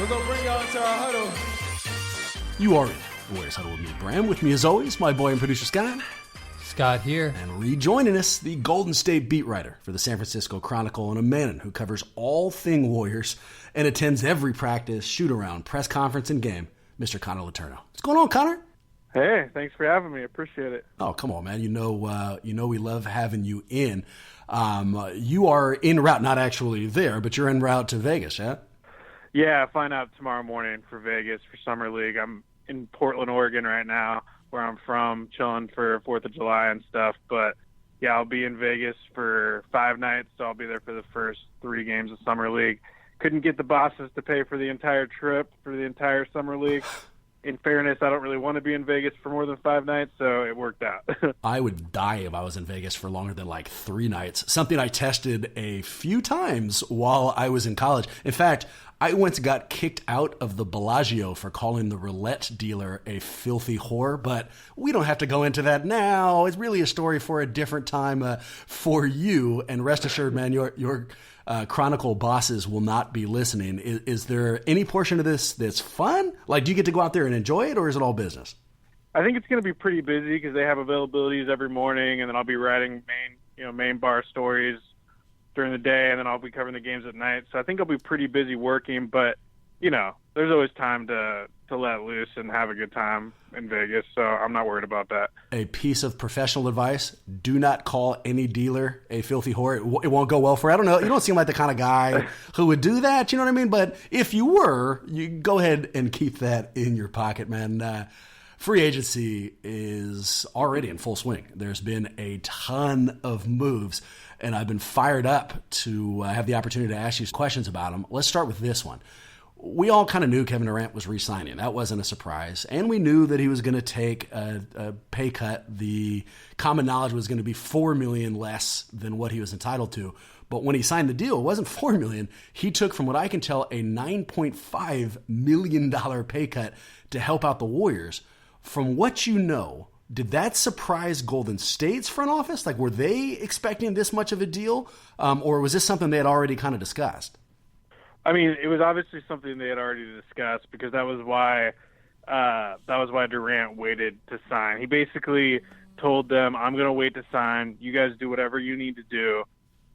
We're going to bring y'all into our huddle. You are in Warriors Huddle with me, Bram. With me, as always, my boy and producer, Scott. Scott here. And rejoining us, the Golden State beat writer for the San Francisco Chronicle and a man who covers all thing Warriors and attends every practice, shoot-around, press conference, and game, Mr. Connor Letourneau. What's going on, Connor? Hey, thanks for having me. Appreciate it. Oh, come on, man. You know we love having you in. You are en route, not actually there, but you're en route to Vegas, yeah? Yeah, I find out tomorrow morning for Vegas for Summer League. I'm in Portland, Oregon right now, where I'm from, chilling for 4th of July and stuff. But, yeah, I'll be in Vegas for 5 nights, so I'll be there for the first 3 games of Summer League. Couldn't get the bosses to pay for the entire trip for the entire Summer League. In fairness, I don't really want to be in Vegas for more than 5 nights, so it worked out. I would die if I was in Vegas for longer than like 3 nights, something I tested a few times while I was in college. In fact, I once got kicked out of the Bellagio for calling the roulette dealer a filthy whore, but we don't have to go into that now. It's really a story for a different time for you, and rest assured, man, your Chronicle bosses will not be listening. Is there any portion of this that's fun? Like, do you get to go out there and enjoy it, or is it all business? I think it's going to be pretty busy because they have availabilities every morning, and then I'll be writing main bar stories during the day, and then I'll be covering the games at night. So I think I'll be pretty busy working, but, there's always time to let loose and have a good time in Vegas, so I'm not worried about that. A piece of professional advice: do not call any dealer a filthy whore. It won't go well for you. I don't know. You don't seem like the kind of guy who would do that, you know what I mean? But if you were, you go ahead and keep that in your pocket, man. Free agency is already in full swing. There's been a ton of moves, and I've been fired up to have the opportunity to ask you questions about them. Let's start with this one. We all kind of knew Kevin Durant was re-signing. That wasn't a surprise. And we knew that he was going to take a pay cut. The common knowledge was going to be $4 million less than what he was entitled to. But when he signed the deal, it wasn't $4 million. He took, from what I can tell, a $9.5 million pay cut to help out the Warriors. From what you know, did that surprise Golden State's front office? Like, were they expecting this much of a deal? Or was this something they had already kind of discussed? I mean, it was obviously something they had already discussed because that was why Durant waited to sign. He basically told them, "I'm going to wait to sign. You guys do whatever you need to do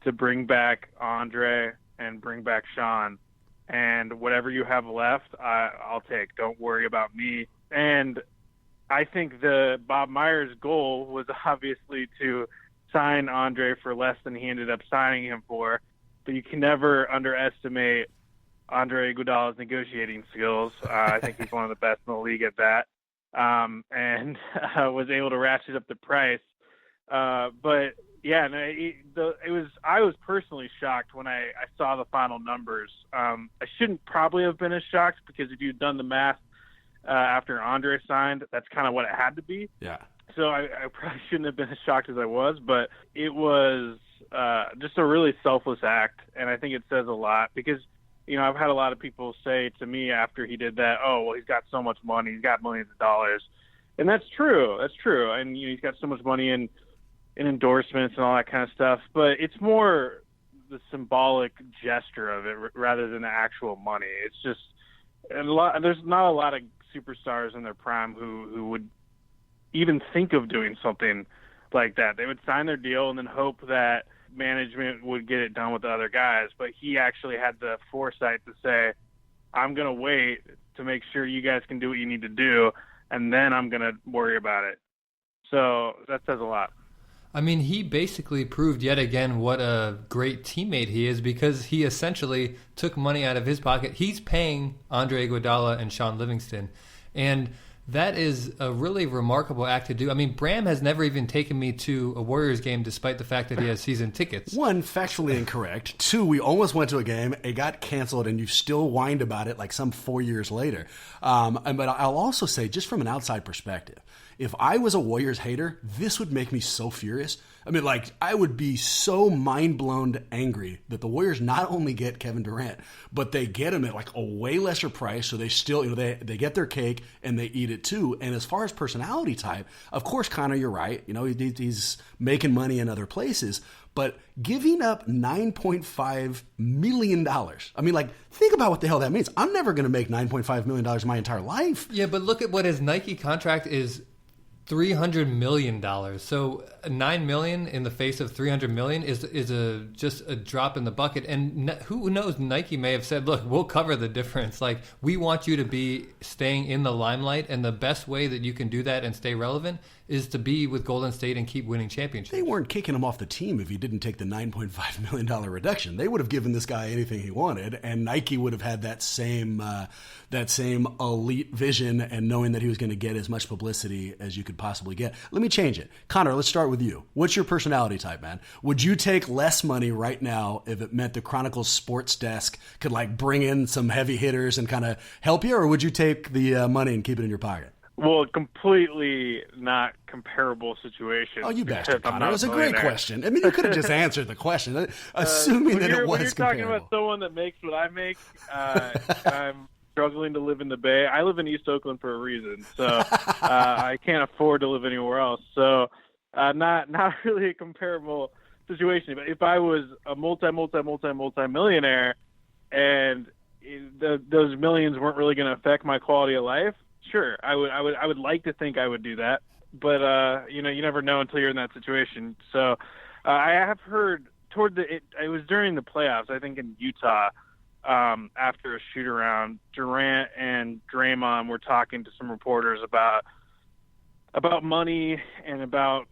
to bring back Andre and bring back Sean, and whatever you have left, I'll take. Don't worry about me." And I think the Bob Myers goal was obviously to sign Andre for less than he ended up signing him for, but you can never underestimate Andre Iguodala's negotiating skills. I think he's one of the best in the league at that, and was able to ratchet up the price. But yeah, I was personally shocked when I saw the final numbers. I shouldn't probably have been as shocked because if you'd done the math after Andre signed, that's kind of what it had to be. Yeah. So I probably shouldn't have been as shocked as I was, but it was just a really selfless act, and I think it says a lot because, I've had a lot of people say to me after he did that, "Oh, well, he's got so much money, he's got millions of dollars," and that's true, and he's got so much money in endorsements and all that kind of stuff, but it's more the symbolic gesture of it rather than the actual money. It's just there's not a lot of superstars in their prime who would even think of doing something like that. They would sign their deal and then hope that management would get it done with the other guys. But he actually had the foresight to say, "I'm going to wait to make sure you guys can do what you need to do, and then I'm going to worry about it." So that says a lot. I mean, he basically proved yet again what a great teammate he is because he essentially took money out of his pocket. He's paying Andre Iguodala and Sean Livingston, and that is a really remarkable act to do. I mean, Bram has never even taken me to a Warriors game despite the fact that he has season tickets. 1, factually incorrect. 2, we almost went to a game. It got canceled, and you still whined about it like some 4 years later. But I'll also say, just from an outside perspective, if I was a Warriors hater, this would make me so furious. I mean, like, I would be so mind-blown angry that the Warriors not only get Kevin Durant, but they get him at like a way lesser price, so they still, they get their cake and they eat it too. And as far as personality type, of course, Connor, you're right. He's making money in other places, But giving up $9.5 million. I mean, like, think about what the hell that means. I'm never going to make $9.5 million my entire life. Yeah, but look at what his Nike contract is. $300 million. So $9 million in the face of $300 million is just a drop in the bucket. And who knows? Nike may have said, "Look, we'll cover the difference. Like, we want you to be staying in the limelight, and the best way that you can do that and stay relevant is to be with Golden State and keep winning championships." They weren't kicking him off the team if he didn't take the $9.5 million reduction. They would have given this guy anything he wanted, and Nike would have had that same elite vision and knowing that he was going to get as much publicity as you could possibly get. Let me change it. Connor, let's start with you. What's your personality type, man? Would you take less money right now if it meant the Chronicle sports desk could like bring in some heavy hitters and kind of help you, or would you take the money and keep it in your pocket? Well, completely not comparable situation. Oh, you bastard, Connor. It was a great question. I mean, you could have just answered the question, assuming that it was comparable. When you're talking about someone that makes what I make, I'm struggling to live in the Bay. I live in East Oakland for a reason, so I can't afford to live anywhere else. So not really a comparable situation. But if I was a multi-millionaire and those millions weren't really going to affect my quality of life, sure, I would like to think I would do that, but you never know until you're in that situation. So I have heard it was during the playoffs, I think in Utah, after a shoot around, Durant and Draymond were talking to some reporters about money and about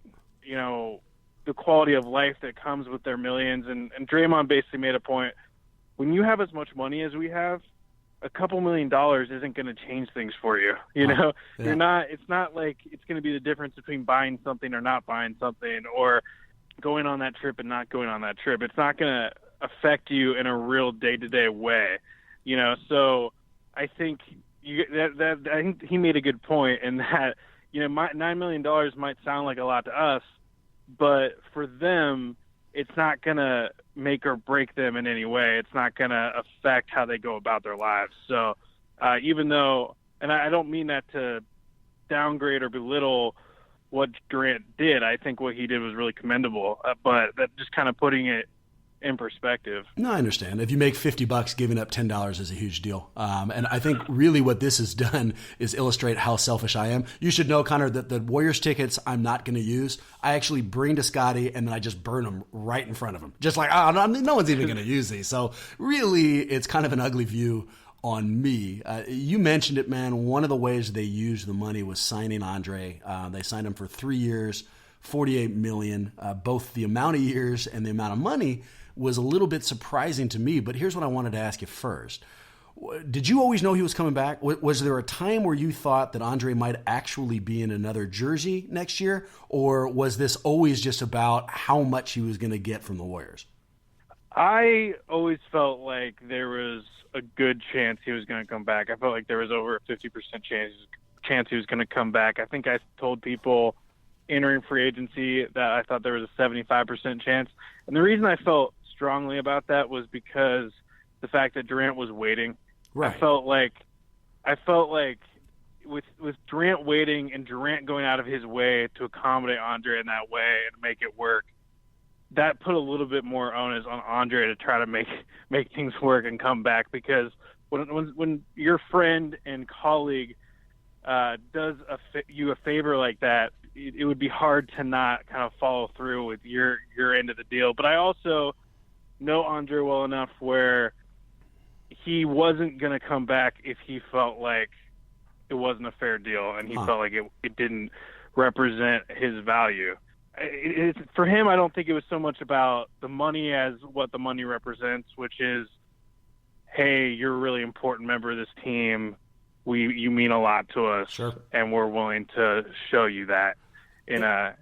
the quality of life that comes with their millions, and Draymond basically made a point: when you have as much money as we have, a couple $1 million isn't going to change things for you. Yeah. It's not like it's going to be the difference between buying something or not buying something, or going on that trip and not going on that trip. It's not going to affect you in a real day-to-day way. So I think I think he made a good point in that, $9 million might sound like a lot to us, but for them, it's not going to make or break them in any way. It's not going to affect how they go about their lives. So even though, and I don't mean that to downgrade or belittle what Durant did, I think what he did was really commendable, but that just kind of putting it in perspective. No, I understand. If you make $50, giving up $10 is a huge deal. And I think really what this has done is illustrate how selfish I am. You should know, Connor, that the Warriors tickets I'm not going to use. I actually bring to Scotty and then I just burn them right in front of him. Just like, no one's even going to use these. So really, it's kind of an ugly view on me. You mentioned it, man. One of the ways they used the money was signing Andre. They signed him for 3 years, $48 million. Both the amount of years and the amount of money was a little bit surprising to me, but here's what I wanted to ask you first. Did you always know he was coming back? Was there a time where you thought that Andre might actually be in another jersey next year, or was this always just about how much he was going to get from the Warriors? I always felt like there was a good chance he was going to come back. I felt like there was over a 50% chance he was going to come back. I think I told people entering free agency that I thought there was a 75% chance. And the reason I felt strongly about that was because the fact that Durant was waiting. Right. I felt like with Durant waiting and Durant going out of his way to accommodate Andre in that way and make it work, that put a little bit more onus on Andre to try to make things work and come back. Because when your friend and colleague does you a favor like that, it would be hard to not kind of follow through with your end of the deal. But I also know Andre well enough where he wasn't going to come back if he felt like it wasn't a fair deal and he felt like it didn't represent his value. For him, I don't think it was so much about the money as what the money represents, which is, hey, you're a really important member of this team. You mean a lot to us, sure, and we're willing to show you that in a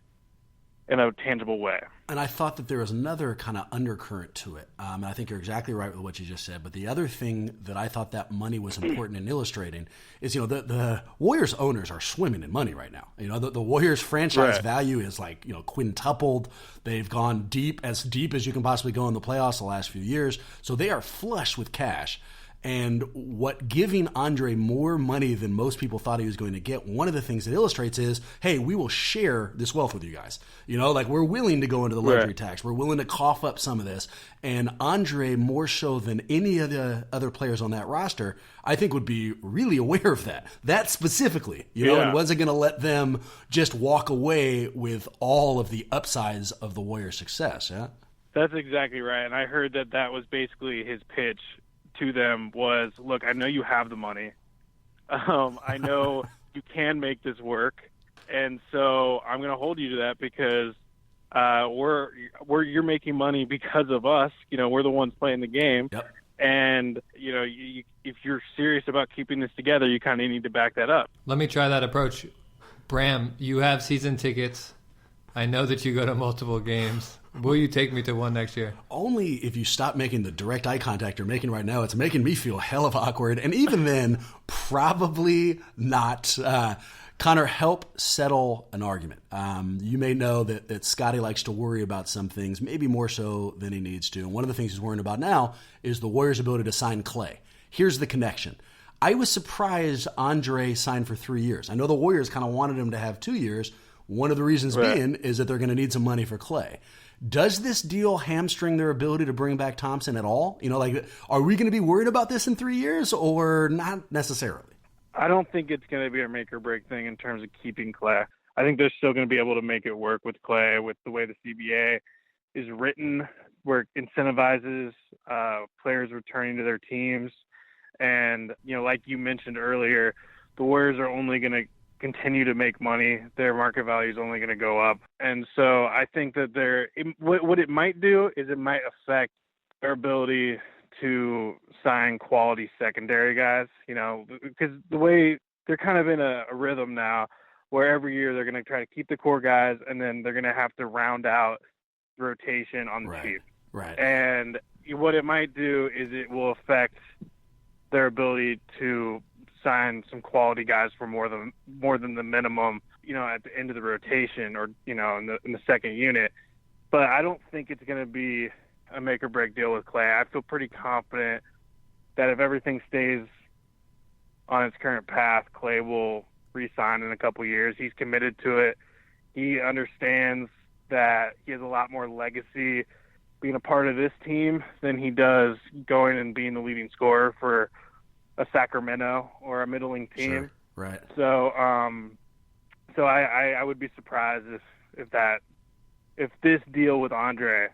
tangible way. And I thought that there was another kind of undercurrent to it. And I think you're exactly right with what you just said. But the other thing that I thought that money was important in illustrating is, the Warriors owners are swimming in money right now. The Warriors franchise value is like, quintupled. They've gone deep as you can possibly go in the playoffs the last few years. So they are flush with cash. And what giving Andre more money than most people thought he was going to get, one of the things it illustrates is, hey, we will share this wealth with you guys. Like we're willing to go into the luxury tax. We're willing to cough up some of this. And Andre, more so than any of the other players on that roster, I think would be really aware of that specifically, and wasn't going to let them just walk away with all of the upsides of the Warriors' success. Yeah. That's exactly right. And I heard that was basically his pitch to them was, look, I know you have the money. I know you can make this work. And so I'm going to hold you to that because you're making money because of us. We're the ones playing the game. Yep. And, if you're serious about keeping this together, you kind of need to back that up. Let me try that approach. Bram, you have season tickets. I know that you go to multiple games. Will you take me to one next year? Only if you stop making the direct eye contact you're making right now. It's making me feel hell of awkward. And even then, probably not. Connor, help settle an argument. You may know that Scotty likes to worry about some things, maybe more so than he needs to. And one of the things he's worrying about now is the Warriors' ability to sign Clay. Here's the connection. I was surprised Andre signed for 3 years. I know the Warriors kind of wanted him to have 2 years. One of the reasons being is that they're going to need some money for Clay. Does this deal hamstring their ability to bring back Thompson at all? Are we going to be worried about this in 3 years or not necessarily? I don't think it's going to be a make or break thing in terms of keeping Clay. I think they're still going to be able to make it work with Clay with the way the CBA is written, where it incentivizes players returning to their teams. And, like you mentioned earlier, the Warriors are only going to continue to make money. Their market value is only going to go up. And so I think that what it might do is it might affect their ability to sign quality secondary guys, because the way they're kind of in a rhythm now where every year they're going to try to keep the core guys and then they're going to have to round out the rotation on the cheap. Right. And what it might do is it will affect their ability to sign some quality guys for more than the minimum, at the end of the rotation or, in the second unit. But I don't think it's going to be a make or break deal with Clay. I feel pretty confident that if everything stays on its current path, Clay will re-sign in a couple years. He's committed to it. He understands that he has a lot more legacy being a part of this team than he does going and being the leading scorer for a Sacramento or a middling team. Sure. Right. So, I would be surprised if this deal with Andre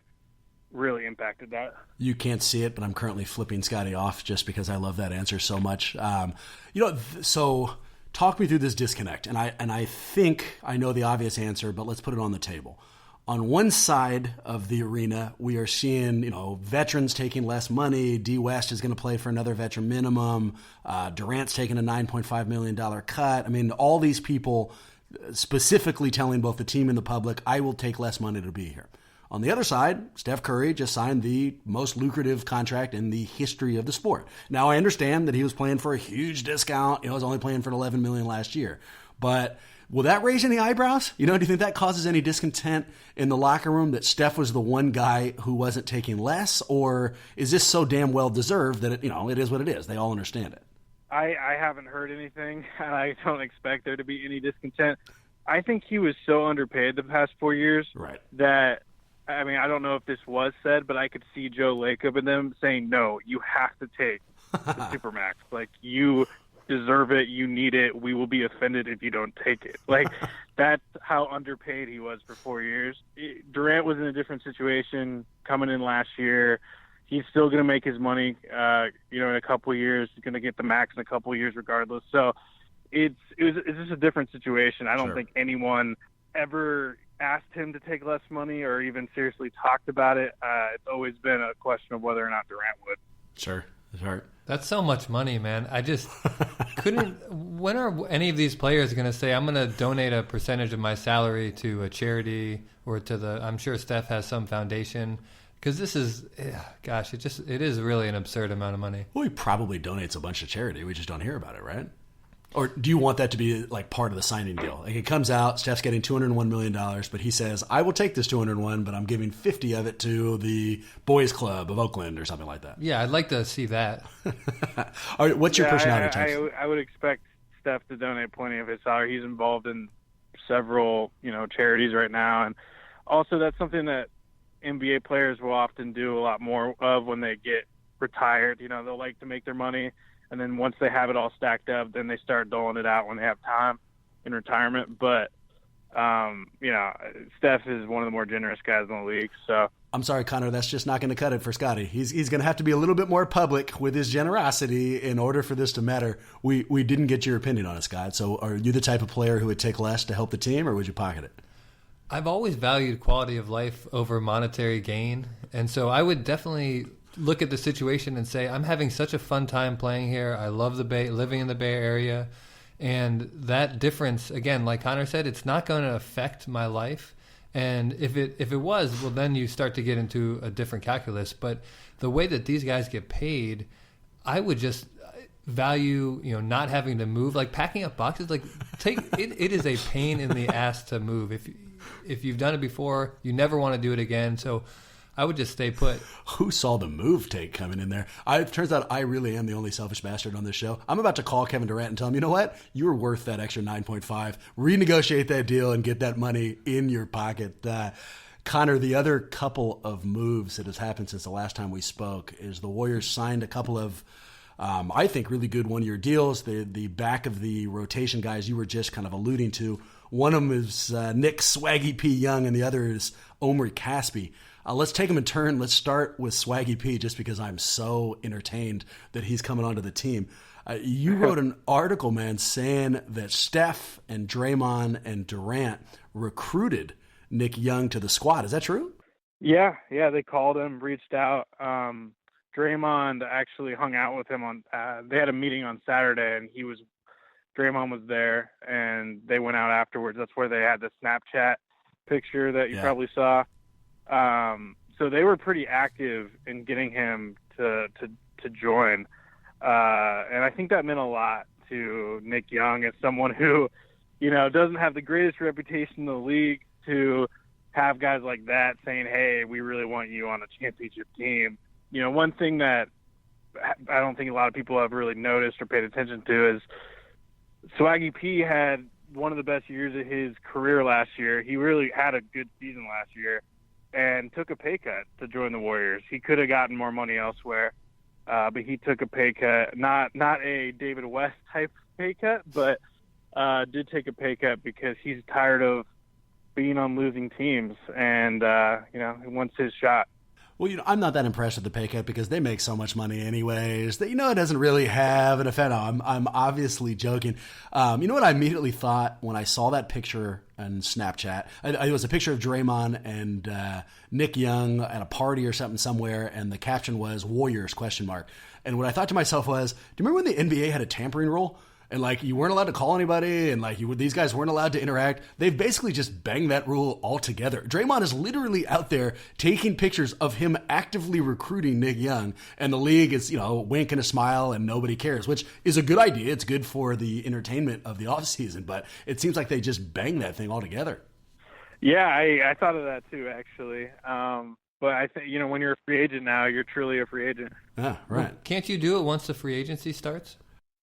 really impacted that. You can't see it, but I'm currently flipping Scotty off just because I love that answer so much. So talk me through this disconnect. And I think I know the obvious answer, but let's put it on the table. On one side of the arena, we are seeing, veterans taking less money. D West is going to play for another veteran minimum. Durant's taking a $9.5 million cut. I mean, all these people specifically telling both the team and the public, I will take less money to be here. On the other side, Steph Curry just signed the most lucrative contract in the history of the sport. Now, I understand that he was playing for a huge discount. He was only playing for $11 million last year. But will that raise any eyebrows? Do you think that causes any discontent in the locker room that Steph was the one guy who wasn't taking less? Or is this so damn well deserved that it is what it is? They all understand it. I haven't heard anything, and I don't expect there to be any discontent. I think he was so underpaid the past 4 years that, I don't know if this was said, but I could see Joe Lacob and them saying, no, you have to take the Supermax. Like, you deserve it. You need it. We will be offended if you don't take it. Like, that's how underpaid he was for 4 years. Durant was in a different situation coming in last year. He's still going to make his money, in a couple of years. He's going to get the max in a couple of years regardless. So it's just a different situation. I don't think anyone ever asked him to take less money or even seriously talked about it. It's always been a question of whether or not Durant would. Sure. That's so much money, man. I just couldn't. When are any of these players going to say, I'm going to donate a percentage of my salary to a charity or to I'm sure Steph has some foundation? Because this is, it is really an absurd amount of money. Well, he probably donates a bunch of charity. We just don't hear about it, right? Or do you want that to be like part of the signing deal? Like it comes out, Steph's getting $201 million, but he says, I will take this 201, but I'm giving 50 of it to the Boys Club of Oakland or something like that. Yeah, I'd like to see that. All right, what's your personality type? I would expect Steph to donate plenty of his salary. He's involved in several, charities right now. And also that's something that NBA players will often do a lot more of when they get retired. They'll like to make their money. And then once they have it all stacked up, then they start doling it out when they have time in retirement. But, Steph is one of the more generous guys in the league. So I'm sorry, Connor, that's just not going to cut it for Scotty. He's going to have to be a little bit more public with his generosity in order for this to matter. We didn't get your opinion on it, Scott. So are you the type of player who would take less to help the team, or would you pocket it? I've always valued quality of life over monetary gain. And so I would definitely look at the situation and say, I'm having such a fun time playing here. I love living in the Bay Area. And that difference, again, like Connor said, it's not going to affect my life. And if it was, well, then you start to get into a different calculus. But the way that these guys get paid, I would just value, not having to move, like packing up boxes. Like it is a pain in the ass to move. If you've done it before, you never want to do it again. So I would just stay put. Who saw the move take coming in there? It turns out I really am the only selfish bastard on this show. I'm about to call Kevin Durant and tell him, you know what? You're worth that extra 9.5. Renegotiate that deal and get that money in your pocket. Connor, the other couple of moves that has happened since the last time we spoke is the Warriors signed a couple of, I think, really good one-year deals. The back of the rotation guys you were just kind of alluding to. One of them is Nick Swaggy P. Young, and the other is Omri Caspi. Let's take them in turn. Let's start with Swaggy P, just because I'm so entertained that he's coming onto the team. You wrote an article, man, saying that Steph and Draymond and Durant recruited Nick Young to the squad. Is that true? Yeah, they called him, reached out. Draymond actually hung out with him on. They had a meeting on Saturday, and Draymond was there, and they went out afterwards. That's where they had the Snapchat picture that you probably saw. So they were pretty active in getting him to join. And I think that meant a lot to Nick Young as someone who, doesn't have the greatest reputation in the league, to have guys like that saying, hey, we really want you on a championship team. One thing that I don't think a lot of people have really noticed or paid attention to is Swaggy P had one of the best years of his career last year. He really had a good season last year and took a pay cut to join the Warriors. He could have gotten more money elsewhere, but he took a pay cut, not a David West type pay cut, but did take a pay cut because he's tired of being on losing teams, and he wants his shot. Well, I'm not that impressed with the pay cut because they make so much money anyways that, it doesn't really have an effect. No, I'm obviously joking. You know what I immediately thought when I saw that picture on Snapchat? It was a picture of Draymond and Nick Young at a party or something somewhere, and the caption was Warriors ? And what I thought to myself was, do you remember when the NBA had a tampering rule? And you weren't allowed to call anybody, and these guys weren't allowed to interact. They've basically just banged that rule altogether. Draymond is literally out there taking pictures of him actively recruiting Nick Young, and the league is, wink and a smile, and nobody cares, which is a good idea. It's good for the entertainment of the offseason, but it seems like they just bang that thing altogether. Yeah, I thought of that too, actually. But I think, when you're a free agent now, you're truly a free agent. Yeah, right. Well, can't you do it once the free agency starts?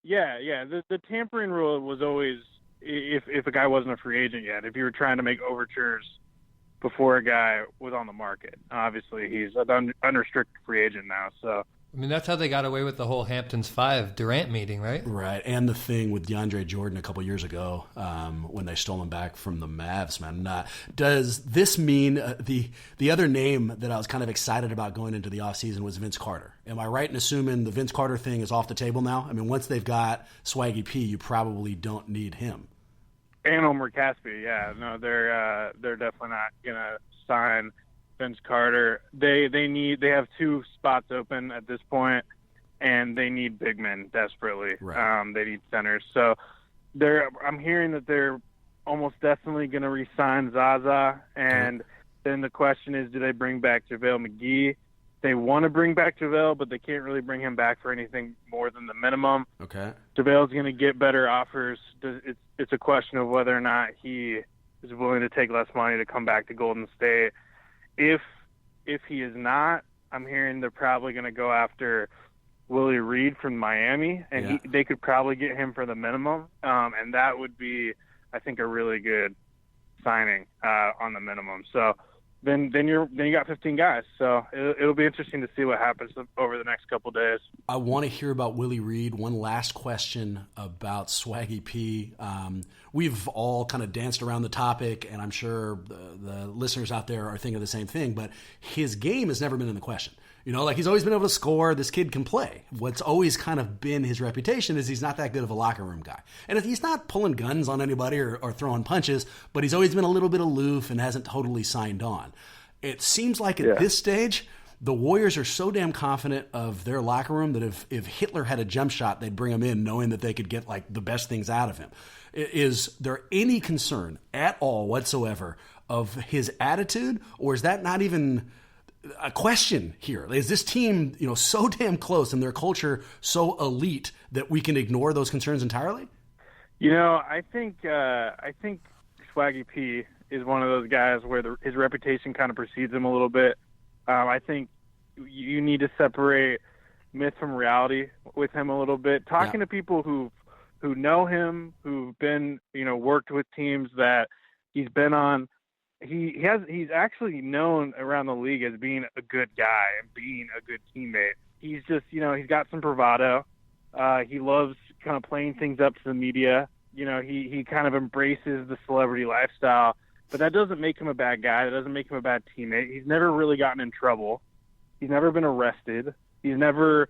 Yeah. The tampering rule was always if a guy wasn't a free agent yet. If you were trying to make overtures before a guy was on the market. Obviously, he's an unrestricted free agent now. So that's how they got away with the whole Hamptons 5 Durant meeting, right? Right, and the thing with DeAndre Jordan a couple years ago when they stole him back from the Mavs, man. Does this mean the other name that I was kind of excited about going into the offseason was Vince Carter? Am I right in assuming the Vince Carter thing is off the table now? Once they've got Swaggy P, you probably don't need him. And Omri Caspi, yeah. No, they're definitely not going to sign Vince Carter. They have 2 spots open at this point, and they need big men desperately. Right. They need centers. So I'm hearing that they're almost definitely going to re-sign Zaza, and then the question is, do they bring back JaVale McGee? They want to bring back JaVale, but they can't really bring him back for anything more than the minimum. Okay. JaVale's going to get better offers. It's a question of whether or not he is willing to take less money to come back to Golden State. If he is not, I'm hearing they're probably going to go after Willie Reed from Miami, and they could probably get him for the minimum. And that would be, I think, a really good signing on the minimum. So then you got 15 guys. So it'll be interesting to see what happens over the next couple of days. I want to hear about Willie Reed. One last question about Swaggy P. We've all kind of danced around the topic, and I'm sure the listeners out there are thinking the same thing, but his game has never been in the question. Like he's always been able to score. This kid can play. What's always kind of been his reputation is he's not that good of a locker room guy. And he's not pulling guns on anybody or throwing punches, but he's always been a little bit aloof and hasn't totally signed on. It seems like at this stage, the Warriors are so damn confident of their locker room that if Hitler had a jump shot, they'd bring him in knowing that they could get like the best things out of him. Is there any concern at all whatsoever of his attitude, or is that not even a question here? Is this team, so damn close and their culture so elite that we can ignore those concerns entirely? I think Swaggy P is one of those guys where his reputation kind of precedes him a little bit. I think you need to separate myth from reality with him a little bit. Talking to people who know him, who've been, worked with teams that he's been on, he's actually known around the league as being a good guy and being a good teammate. He's just, he's got some bravado. He loves kind of playing things up to the media. He kind of embraces the celebrity lifestyle, but that doesn't make him a bad guy. That doesn't make him a bad teammate. He's never really gotten in trouble. He's never been arrested. He's never,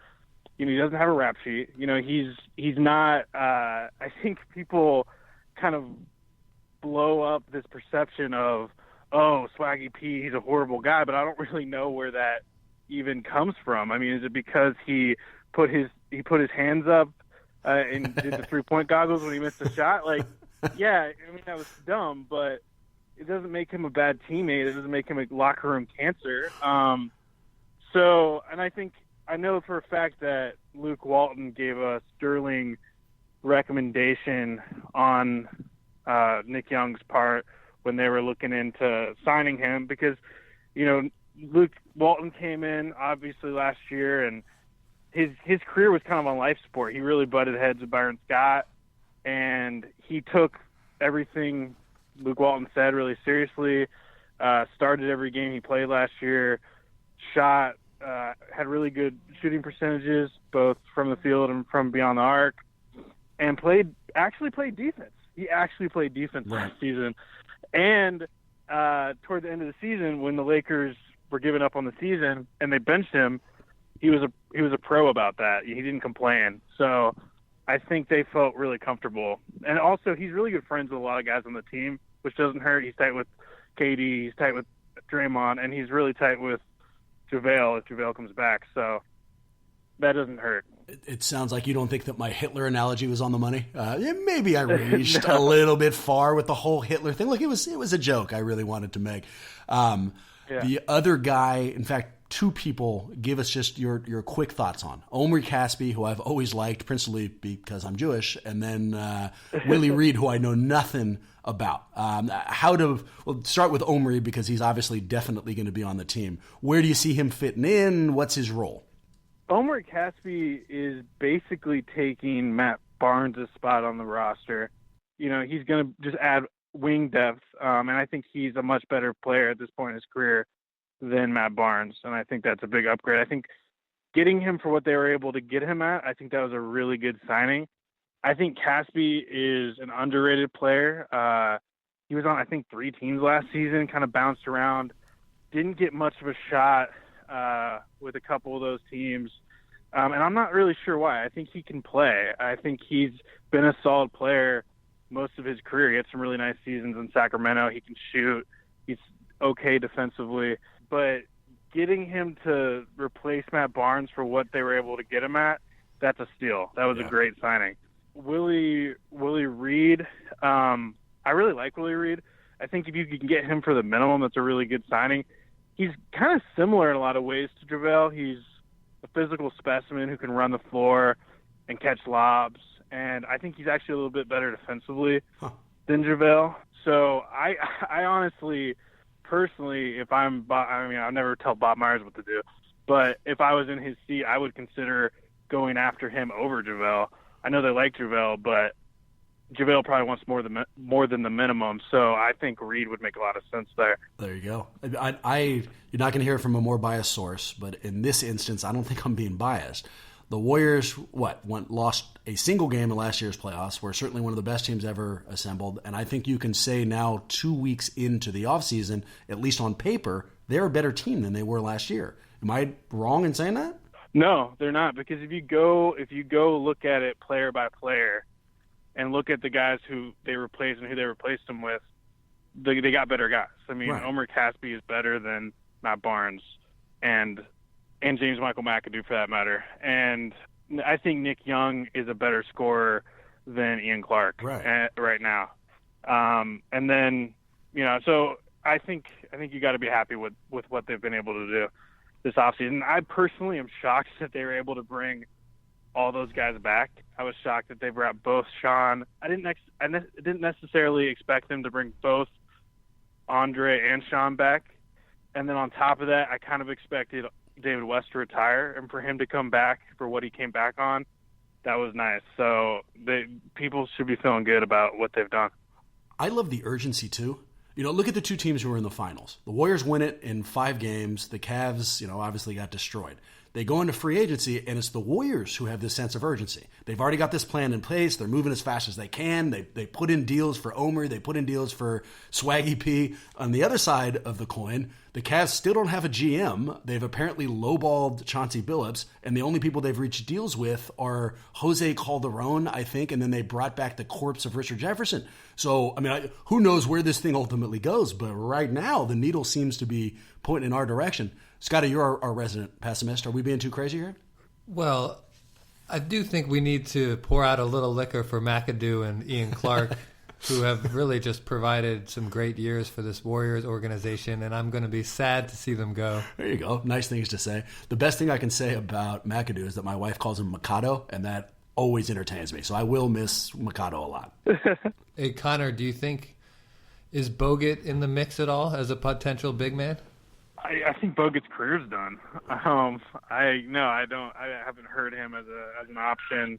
he doesn't have a rap sheet. He's not, I think people kind of blow up this perception of, oh, Swaggy P, he's a horrible guy, but I don't really know where that even comes from. I mean, is it because he put his hands up and did the 3-point goggles when he missed the shot? Like, yeah, I mean, that was dumb, but it doesn't make him a bad teammate. It doesn't make him a locker room cancer. And I know for a fact that Luke Walton gave a sterling recommendation on Nick Young's part when they were looking into signing him, because, Luke Walton came in obviously last year, and his career was kind of on life support. He really butted heads with Byron Scott, and he took everything Luke Walton said really seriously, started every game he played last year, shot, had really good shooting percentages, both from the field and from beyond the arc, and actually played defense. He actually played defense last season. And toward the end of the season, when the Lakers were giving up on the season and they benched him, he was a pro about that. He didn't complain. So I think they felt really comfortable. And also, he's really good friends with a lot of guys on the team, which doesn't hurt. He's tight with KD, he's tight with Draymond, and he's really tight with JaVale if JaVale comes back. So that doesn't hurt. It sounds like you don't think that my Hitler analogy was on the money. Maybe I reached a little bit far with the whole Hitler thing. Look, it was a joke I really wanted to make. The other guy, in fact, two people, give us just your quick thoughts on Omri Caspi, who I've always liked, principally because I'm Jewish, and then Willie Reed, who I know nothing about. We'll start with Omri because he's obviously definitely going to be on the team. Where do you see him fitting in? What's his role? Omri Caspi is basically taking Matt Barnes' spot on the roster. He's going to just add wing depth, and I think he's a much better player at this point in his career than Matt Barnes, and I think that's a big upgrade. I think getting him for what they were able to get him at, I think that was a really good signing. I think Caspi is an underrated player. He was on, I think, 3 teams last season, kind of bounced around, didn't get much of a shot with a couple of those teams. And I'm not really sure why. I think he can play. I think he's been a solid player most of his career. He had some really nice seasons in Sacramento. He can shoot. He's okay defensively. But getting him to replace Matt Barnes for what they were able to get him at, that's a steal. That was a great signing. Willie Reed, I really like Willie Reed. I think if you can get him for the minimum, that's a really good signing. he's kind of similar in a lot of ways to JaVale. He's a physical specimen who can run the floor and catch lobs, and I think he's actually a little bit better defensively than JaVale. So I honestly, personally, if I never tell Bob Myers what to do, but if I was in his seat, I would consider going after him over JaVale. I know they like JaVale, but JaVale probably wants more than the minimum, so I think Reed would make a lot of sense there. There you go. You're not going to hear it from a more biased source, but in this instance, I don't think I'm being biased. The Warriors, lost a single game in last year's playoffs. We're certainly one of the best teams ever assembled, and I think you can say now 2 weeks into the offseason, at least on paper, they're a better team than they were last year. Am I wrong in saying that? No, they're not, because if you go look at it player by player and look at the guys who they replaced and who they replaced them with, they got better guys. I mean, right. Omer Caspi is better than Matt Barnes and James Michael McAdoo for that matter. And I think Nick Young is a better scorer than Ian Clark right now. And then, so I think you got to be happy with what they've been able to do this offseason. I personally am shocked that they were able to bring all those guys back. I was shocked that they brought both Sean. I didn't necessarily expect them to bring both Andre and Sean back. And then on top of that, I kind of expected David West to retire, and for him to come back for what he came back on, that was nice. So people should be feeling good about what they've done. I love the urgency too. Look at the two teams who were in the finals. The Warriors win it in 5 games. The Cavs, obviously got destroyed. They go into free agency, and it's the Warriors who have this sense of urgency. They've already got this plan in place. They're moving as fast as they can. They put in deals for Omer. They put in deals for Swaggy P. On the other side of the coin, the Cavs still don't have a GM. They've apparently lowballed Chauncey Billups, and the only people they've reached deals with are Jose Calderon, I think, and then they brought back the corpse of Richard Jefferson. So, who knows where this thing ultimately goes, but right now the needle seems to be pointing in our direction. Scotty, you're our resident pessimist. Are we being too crazy here? Well, I do think we need to pour out a little liquor for McAdoo and Ian Clark, who have really just provided some great years for this Warriors organization, and I'm going to be sad to see them go. There you go. Nice things to say. The best thing I can say about McAdoo is that my wife calls him Mikado, and that always entertains me. So I will miss Mikado a lot. Hey, Connor, do you think, is Bogut in the mix at all as a potential big man? I think Bogut's career's done. I haven't heard him as an option.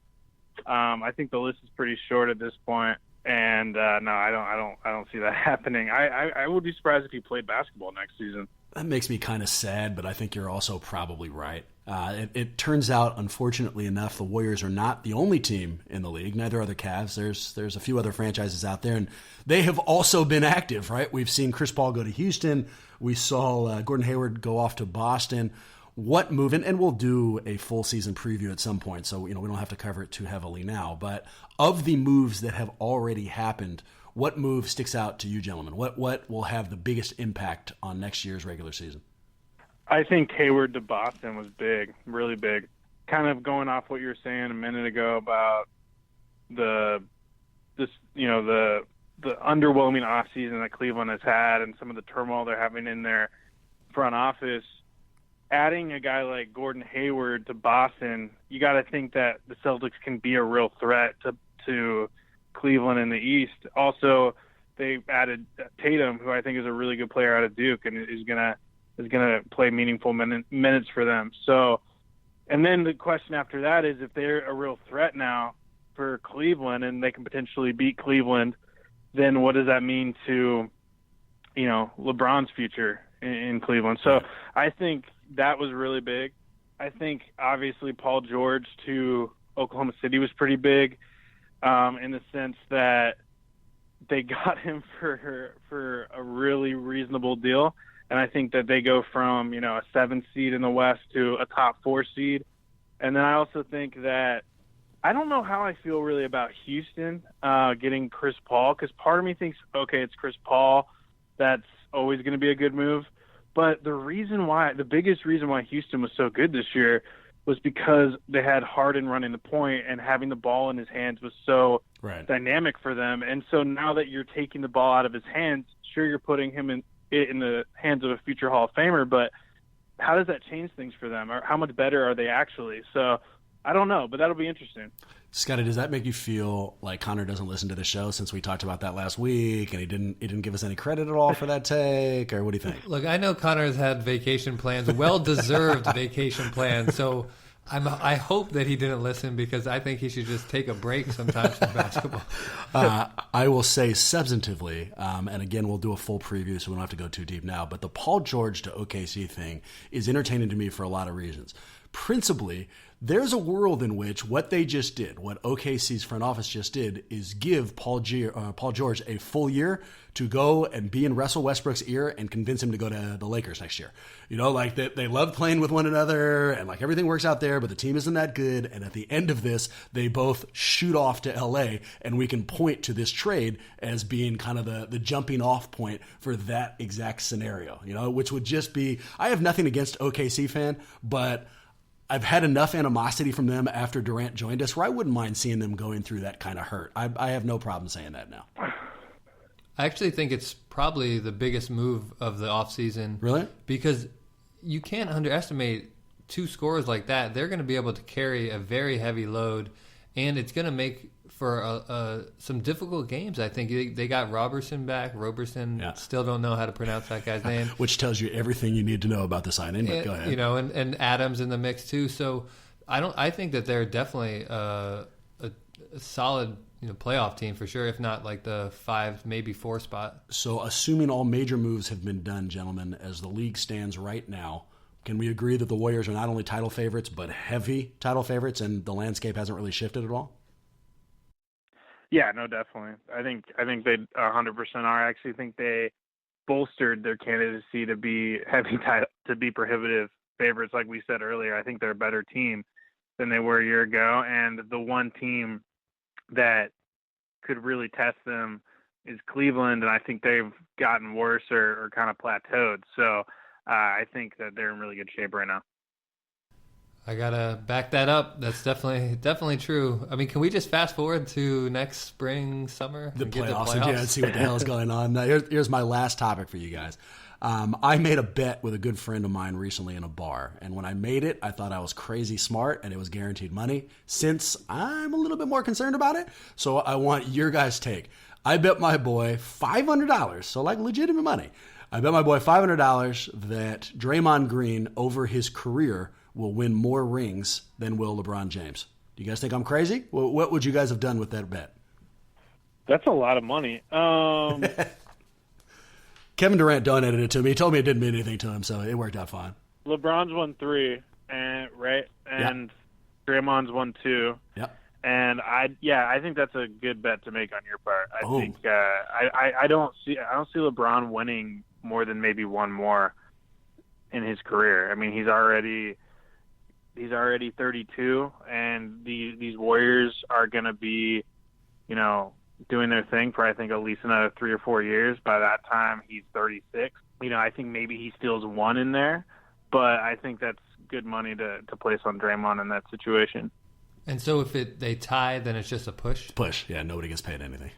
I think the list is pretty short at this point, and no, I don't see that happening. I would be surprised if he played basketball next season. That makes me kind of sad, but I think you're also probably right. It turns out, unfortunately enough, the Warriors are not the only team in the league. Neither are the Cavs. There's a few other franchises out there, and they have also been active, right? We've seen Chris Paul go to Houston. We saw Gordon Hayward go off to Boston. What move, and we'll do a full season preview at some point, so we don't have to cover it too heavily now. But of the moves that have already happened, what move sticks out to you, gentlemen? What will have the biggest impact on next year's regular season? I think Hayward to Boston was big, really big. Kind of going off what you were saying a minute ago about the underwhelming offseason that Cleveland has had and some of the turmoil they're having in their front office. Adding a guy like Gordon Hayward to Boston, you got to think that the Celtics can be a real threat to Cleveland in the East. Also, they added Tatum, who I think is a really good player out of Duke and is gonna play meaningful minutes for them. So, and then the question after that is, if they're a real threat now for Cleveland and they can potentially beat Cleveland, then what does that mean to, LeBron's future in Cleveland? So I think that was really big. I think obviously Paul George to Oklahoma City was pretty big, in the sense that they got him for a really reasonable deal. And I think that they go from, a 7 seed in the West to a top 4 seed. And then I also think that I don't know how I feel really about Houston getting Chris Paul, because part of me thinks, okay, it's Chris Paul. That's always going to be a good move. But the biggest reason why Houston was so good this year was because they had Harden running the point, and having the ball in his hands was so dynamic for them. And so now that you're taking the ball out of his hands, sure, you're putting him it in the hands of a future Hall of Famer, but how does that change things for them? Or how much better are they actually? So I don't know, but that'll be interesting. Scotty, does that make you feel like Connor doesn't listen to the show since we talked about that last week and he didn't give us any credit at all for that take, or what do you think? Look, I know Connor's had vacation plans, well-deserved vacation plans, so I hope that he didn't listen because I think he should just take a break sometimes from basketball. I will say substantively, and again, we'll do a full preview so we don't have to go too deep now, but the Paul George to OKC thing is entertaining to me for a lot of reasons. Principally, there's a world in which what they just did, what OKC's front office just did, is give Paul George a full year to go and be in Russell Westbrook's ear and convince him to go to the Lakers next year. You know, like they love playing with one another and like everything works out there, but the team isn't that good. And at the end of this, they both shoot off to LA, and we can point to this trade as being kind of the jumping off point for that exact scenario, you know, which would just be, I have nothing against OKC fan, but I've had enough animosity from them after Durant joined us where I wouldn't mind seeing them going through that kind of hurt. I have no problem saying that now. I actually think it's probably the biggest move of the offseason. Really? Because you can't underestimate two scorers like that. They're going to be able to carry a very heavy load, and it's going to make for some difficult games. I think they got Roberson back. Yeah. Still don't know how to pronounce that guy's name. Which tells you everything you need to know about the signing, but go ahead. You know, and Adams in the mix too. So I think that they're definitely a solid playoff team for sure, if not like the 5, maybe 4 spot. So assuming all major moves have been done, gentlemen, as the league stands right now, can we agree that the Warriors are not only title favorites, but heavy title favorites, and the landscape hasn't really shifted at all? Yeah, no, definitely. I think they 100% are. I actually think they bolstered their candidacy to be to be prohibitive favorites. Like we said earlier, I think they're a better team than they were a year ago. And the one team that could really test them is Cleveland. And I think they've gotten worse or kind of plateaued. So I think that they're in really good shape right now. I gotta back that up. That's definitely true. I mean, can we just fast forward to next spring, summer? The playoffs. Yeah, and see what the hell is going on. Now, here's my last topic for you guys. I made a bet with a good friend of mine recently in a bar, and when I made it, I thought I was crazy smart, and it was guaranteed money. Since I'm a little bit more concerned about it, so I want your guys' take. I bet my boy $500, so like legitimate money. I bet my boy $500 that Draymond Green over his career will win more rings than will LeBron James. Do you guys think I'm crazy? Well, what would you guys have done with that bet? That's a lot of money. Kevin Durant donated it to me. He told me it didn't mean anything to him, so it worked out fine. LeBron's won 3, and Draymond's won 2. Yep. And I think that's a good bet to make on your part. I think I don't see LeBron winning more than maybe one more in his career. I mean, he's already 32, and these Warriors are going to be, doing their thing for I think at least another 3 or 4 years. By that time, he's 36. I think maybe he steals one in there, but I think that's good money to place on Draymond in that situation. And so if they tie, then it's just a push? Push, yeah. Nobody gets paid anything.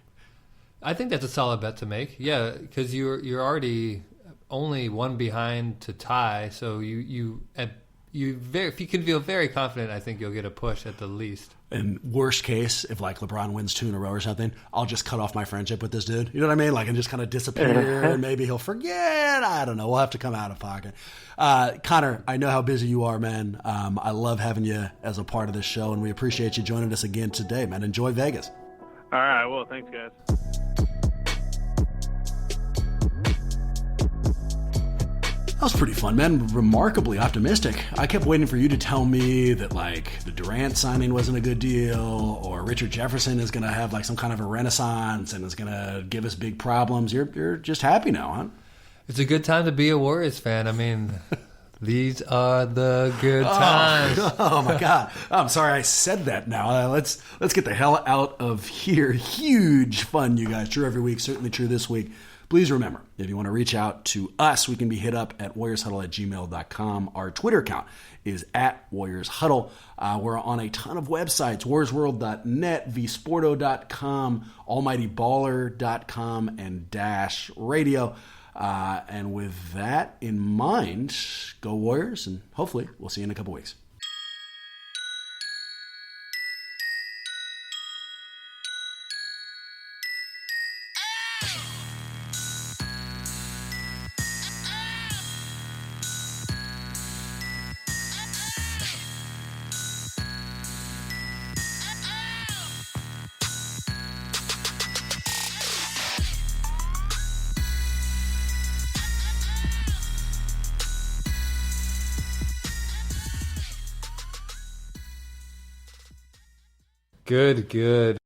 I think that's a solid bet to make. Yeah, because you're already only one behind to tie, so if you can feel very confident, I think you'll get a push at the least. And worst case, if like LeBron wins 2 in a row or something, I'll just cut off my friendship with this dude. You know what I mean? Like, and just kind of disappear, and maybe he'll forget. I don't know. We'll have to come out of pocket. Connor, I know how busy you are, man. I love having you as a part of this show, and we appreciate you joining us again today, man. Enjoy Vegas. All right. Well, thanks, guys. That was pretty fun, man. Remarkably optimistic. I kept waiting for you to tell me that, like, the Durant signing wasn't a good deal, or Richard Jefferson is going to have, like, some kind of a renaissance and is going to give us big problems. You're just happy now, huh? It's a good time to be a Warriors fan. I mean, these are the good times. Oh, my God. I'm sorry I said that now. Let's get the hell out of here. Huge fun, you guys. True every week. Certainly true this week. Please remember, if you want to reach out to us, we can be hit up at warriorshuddle@gmail.com. Our Twitter account is at warriorshuddle. We're on a ton of websites, warriorsworld.net, vsporto.com, almightyballer.com, and Dash Radio. And with that in mind, go Warriors, and hopefully we'll see you in a couple weeks. Good.